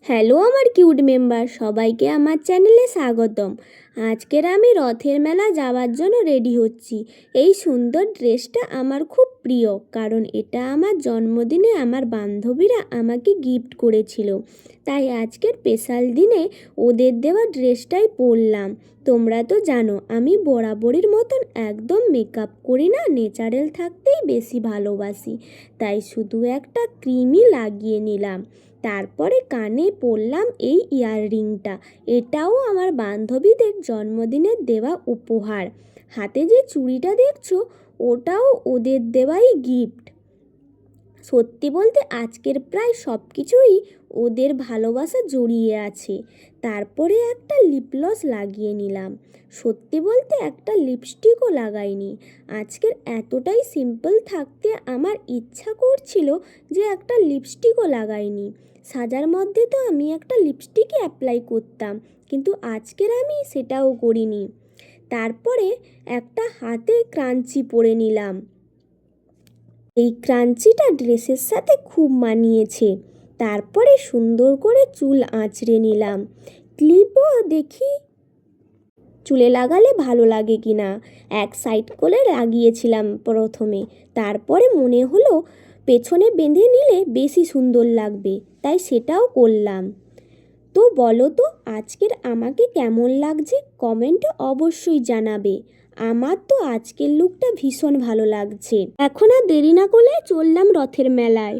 Hello আমার cute member, সবাইকে আমার চ্যানেলে স্বাগতম। আজকের আমি রথের মেলা যাওয়ার জন্য রেডি হচ্ছি। এই সুন্দর ড্রেসটা আমার খুব প্রিয়, কারণ এটা আমার জন্মদিনে আমার বান্ধবীরা আমাকে গিফট করেছিল। তাই আজকের স্পেশাল দিনে ওদের দেওয়া ড্রেসটাই পরলাম। তোমরা তো জানো আমি বরাবরের মতন একদম মেকআপ করি না, ন্যাচারাল থাকতেই বেশি ভালোবাসি। তাই শুধু একটা ক্রিমই লাগিয়ে নিলাম। তারপরে কানে পরলাম এই ইয়াররিংটা, এটাও আমার বান্ধবীদের জন্মদিনের দেওয়া উপহার। হাতে যে চুড়িটা দেখছো ওটাও ওদের দেওয়াই গিফট। সত্যি বলতে আজকের প্রায় সব কিছুই ওদের ভালোবাসা জড়িয়ে আছে। তারপরে একটা লিপ গ্লস লাগিয়ে নিলাম। সত্যি বলতে একটা লিপস্টিকও লাগাইনি। আজকের এতটাই সিম্পল থাকতে আমার ইচ্ছা করছিল যে একটা লিপস্টিকও লাগাইনি। সাজার মধ্যে তো আমি একটা লিপস্টিকই অ্যাপ্লাই করতাম, কিন্তু আজকের আমি সেটাও করিনি। তারপরে একটা হাতে ক্রাঞ্চি পরে নিলাম। এই ক্রাঞ্চিটা ড্রেসের সাথে খুব মানিয়েছে। তারপরে সুন্দর করে চুল আঁচড়ে নিলাম। ক্লিপও দেখি চুলে লাগালে ভালো লাগে কি না। এক সাইড করে লাগিয়েছিলাম প্রথমে, তারপরে মনে হলো পেছনে বেঁধে নিলে বেশি সুন্দর লাগবে, তাই সেটাও করলাম। তো বলো তো আজকের আমাকে কেমন লাগছে, কমেন্টে অবশ্যই জানাবে। আমার তো আজকের লুকটা ভীষণ ভালো লাগছে। এখন আর দেরি না করে চললাম রথের মেলায়।